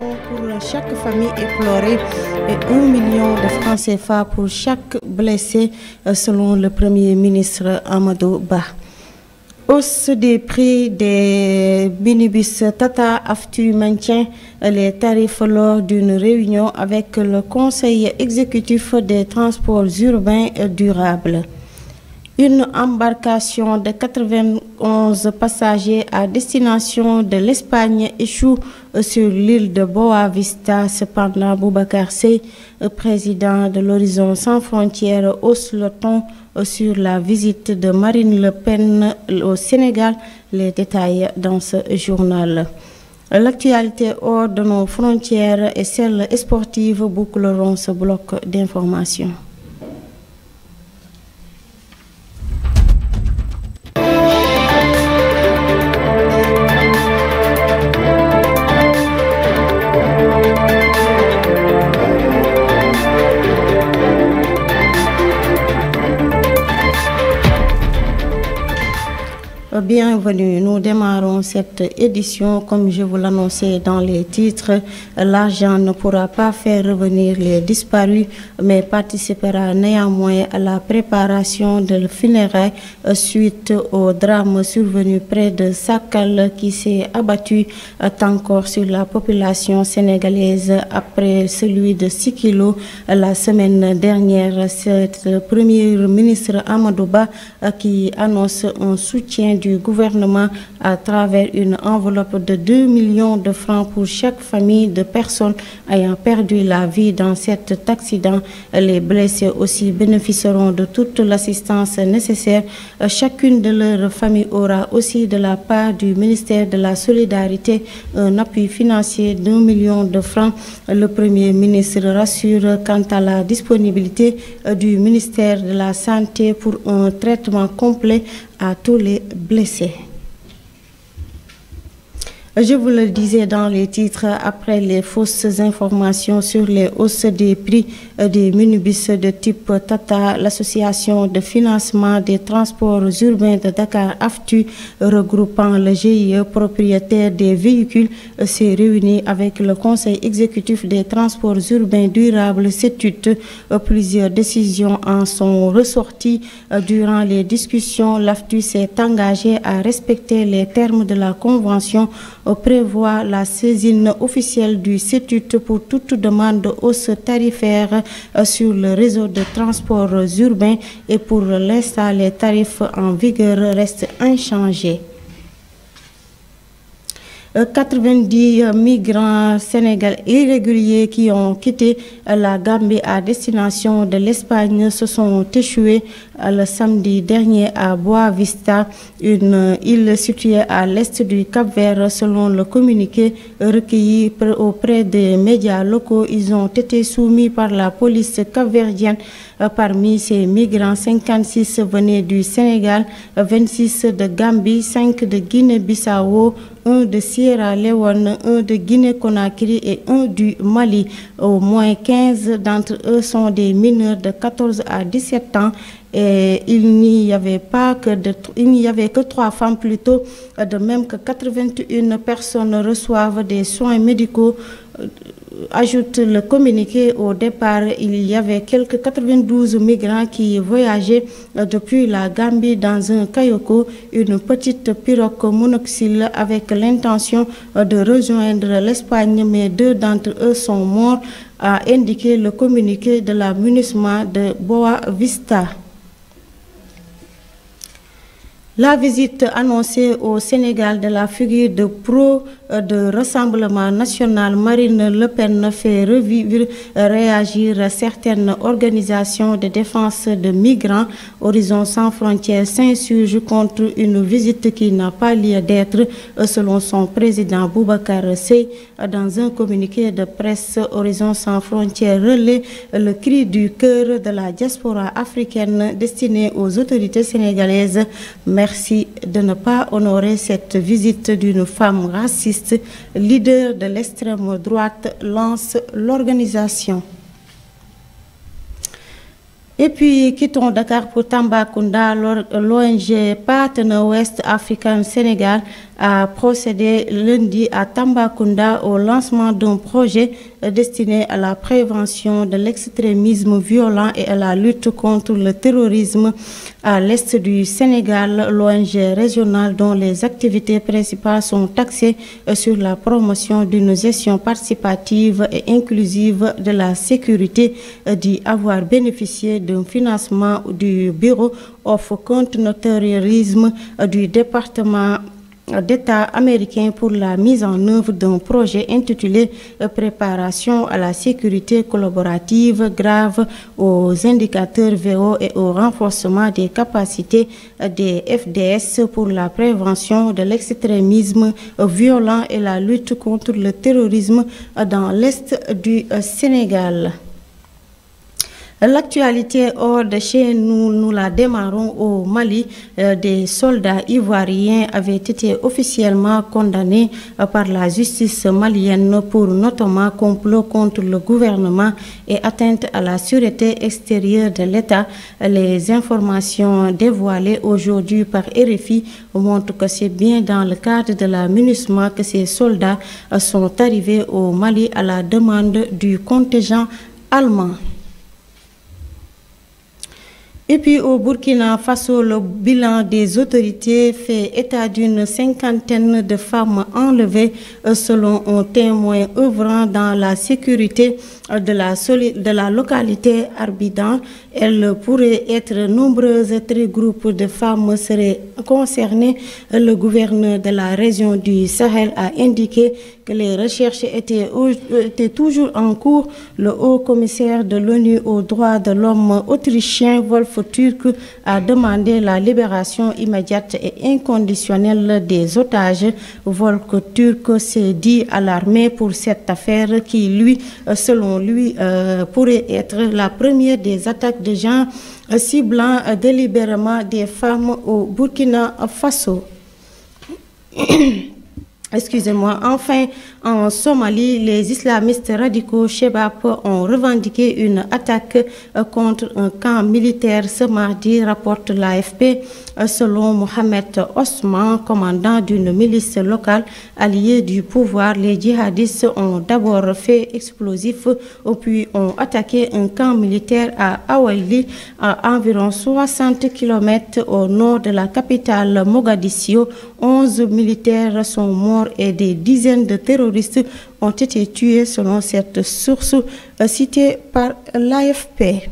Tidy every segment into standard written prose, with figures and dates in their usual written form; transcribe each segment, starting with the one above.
Pour chaque famille éplorée et 1 million de francs CFA pour chaque blessé, selon le Premier ministre Amadou Ba. Hausse des prix des minibus Tata Aftu maintient les tarifs lors d'une réunion avec le Conseil exécutif des transports urbains durables. Une embarcation de 91 passagers à destination de l'Espagne échoue sur l'île de Boa Vista. Cependant, Boubacar Seye, président de l'Horizon sans frontières, hausse le ton sur la visite de Marine Le Pen au Sénégal. Les détails dans ce journal. L'actualité hors de nos frontières et celle sportive boucleront ce bloc d'informations. Bienvenue, nous démarrons cette édition comme je vous l'annonçais dans les titres. L'argent ne pourra pas faire revenir les disparus, mais participera néanmoins à la préparation de funérailles suite au drame survenu près de Sakal qui s'est abattu encore sur la population sénégalaise après celui de Sikilo la semaine dernière. C'est le Premier ministre Amadou Ba qui annonce un soutien du gouvernement à travers une enveloppe de 2 millions de francs pour chaque famille de personnes ayant perdu la vie dans cet accident. Les blessés aussi bénéficieront de toute l'assistance nécessaire. Chacune de leurs familles aura aussi de la part du ministère de la Solidarité un appui financier d'1 million de francs. Le Premier ministre rassure quant à la disponibilité du ministère de la Santé pour un traitement complet à tous les blessés. Je vous le disais dans les titres, après les fausses informations sur les hausses des prix des minibus de type Tata, l'association de financement des transports urbains de Dakar AFTU, regroupant le GIE propriétaire des véhicules, s'est réunie avec le Conseil exécutif des transports urbains durables CETUD. Plusieurs décisions en sont ressorties. Durant les discussions, l'AFTU s'est engagé à respecter les termes de la convention prévoit la saisine officielle du CETUD pour toute demande de hausse tarifaire sur le réseau de transports urbains et pour l'instant, les tarifs en vigueur restent inchangés. 90 migrants sénégalais irréguliers qui ont quitté la Gambie à destination de l'Espagne se sont échoués le samedi dernier à Boa Vista, une île située à l'est du Cap-Vert. Selon le communiqué recueilli auprès des médias locaux, ils ont été soumis par la police capverdienne. Parmi ces migrants, 56 venaient du Sénégal, 26 de Gambie, 5 de Guinée-Bissau, 1 de Sierra Leone, 1 de Guinée-Conakry et 1 du Mali. Au moins 15 d'entre eux sont des mineurs de 14 à 17 ans. Et il n'y avait que 3 femmes plutôt, de même que 81 personnes reçoivent des soins médicaux. Ajoute le communiqué. Au départ, il y avait quelques 92 migrants qui voyageaient depuis la Gambie dans un kayoko, une petite pirogue monoxyle, avec l'intention de rejoindre l'Espagne, mais 2 d'entre eux sont morts, a indiqué le communiqué de la MUNISMA de Boa Vista. La visite annoncée au Sénégal de la figure de pro de Rassemblement national Marine Le Pen fait réagir certaines organisations de défense de migrants. Horizon sans frontières s'insurge contre une visite qui n'a pas lieu d'être, selon son président Boubacar Seye. Dans un communiqué de presse, Horizon sans frontières relaie le cri du cœur de la diaspora africaine destiné aux autorités sénégalaises. Merci de ne pas honorer cette visite d'une femme raciste, leader de l'extrême droite, lance l'organisation. Et puis, quittons Dakar pour Tambacounda. L'ONG Partner West African Sénégal a procédé lundi à Tambacounda au lancement d'un projet destiné à la prévention de l'extrémisme violent et à la lutte contre le terrorisme à l'est du Sénégal. L'ONG régionale dont les activités principales sont axées sur la promotion d'une gestion participative et inclusive de la sécurité dit avoir bénéficié d'un financement du Bureau of Counterterrorism du département d'État américain pour la mise en œuvre d'un projet intitulé Préparation à la sécurité collaborative grave aux indicateurs VO et au renforcement des capacités des FDS pour la prévention de l'extrémisme violent et la lutte contre le terrorisme dans l'Est du Sénégal. L'actualité hors de chez nous, nous la démarrons au Mali. Des soldats ivoiriens avaient été officiellement condamnés par la justice malienne pour notamment complot contre le gouvernement et atteinte à la sûreté extérieure de l'État. Les informations dévoilées aujourd'hui par RFI montrent que c'est bien dans le cadre de la MINUSMA que ces soldats sont arrivés au Mali à la demande du contingent allemand. Et puis au Burkina Faso, le bilan des autorités fait état d'une cinquantaine de femmes enlevées selon un témoin œuvrant dans la sécurité de la localité Arbidan. Elles pourraient être nombreuses. 3 groupes de femmes seraient concernés. Le gouverneur de la région du Sahel a indiqué que les recherches étaient toujours en cours. Le haut commissaire de l'ONU aux droits de l'homme autrichien Wolf Turk a demandé la libération immédiate et inconditionnelle des otages. Wolf Turk s'est dit alarmé pour cette affaire qui, selon lui, pourrait être la première des attaques de gens ciblant délibérément des femmes au Burkina Faso. Excusez-moi. Enfin, en Somalie, les islamistes radicaux Shebab ont revendiqué une attaque contre un camp militaire ce mardi, rapporte l'AFP. Selon Mohamed Osman, commandant d'une milice locale alliée du pouvoir, les djihadistes ont d'abord fait explosif, puis ont attaqué un camp militaire à Awaili, à environ 60 km au nord de la capitale Mogadiscio. 11 militaires sont morts et des dizaines de terroristes ont été tués selon cette source citée par l'AFP.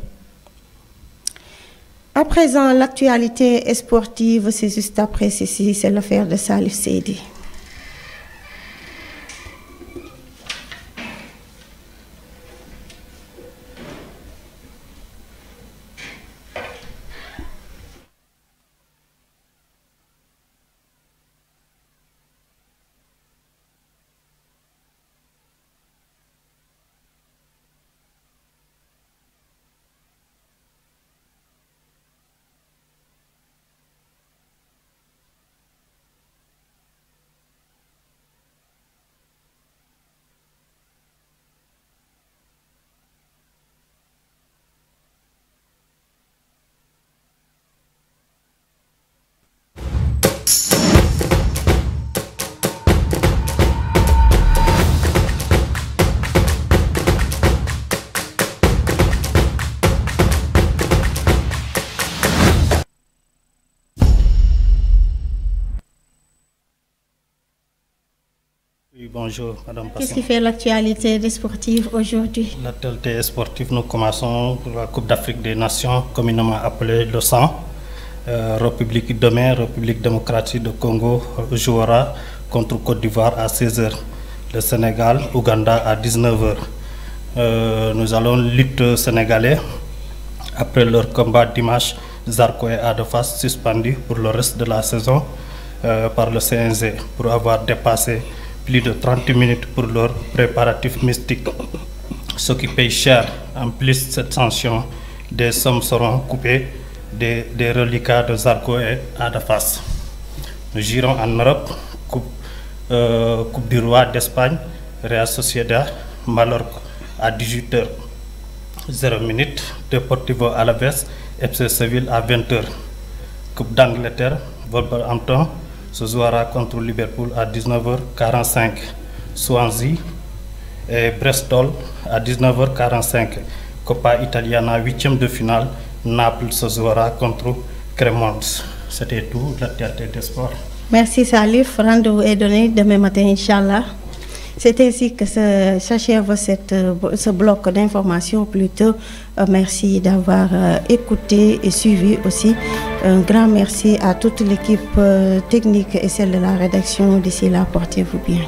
À présent, l'actualité sportive, c'est juste après ceci, c'est l'affaire de Salif Seydi. Bonjour, Madame Passon. Qu'est-ce qui fait l'actualité des sportifs aujourd'hui? L'actualité sportive, nous commençons pour la Coupe d'Afrique des Nations, communément appelée le sang. République demain, République démocratique de Congo jouera contre Côte d'Ivoire à 16h. Le Sénégal, Ouganda à 19h. Nous allons lutter sénégalais. Après leur combat dimanche, Zarko et Adefas suspendus pour le reste de la saison par le CNG pour avoir dépassé plus de 30 minutes pour leur préparatif mystique. Ce qui paye cher. En plus de cette sanction, des sommes seront coupées des reliquats de Zarko et Adefas. Nous irons en Europe, Coupe du Roi d'Espagne, Real Sociedad, Mallorca à 18h. 0 minute Deportivo Alaves, FC Seville à 20h. Coupe d'Angleterre, Wolverhampton se jouera contre Liverpool à 19h45. Swansea et Bristol à 19h45. Coppa Italiana, 8e de finale, Naples se jouera contre Cremonese. C'était tout, l'actualité des sports. Merci Salif, rendez-vous est donné demain matin, Inch'Allah. C'est ainsi que s'achève ce bloc d'informations plutôt. Merci d'avoir écouté et suivi aussi. Un grand merci à toute l'équipe technique et celle de la rédaction. D'ici là, portez-vous bien.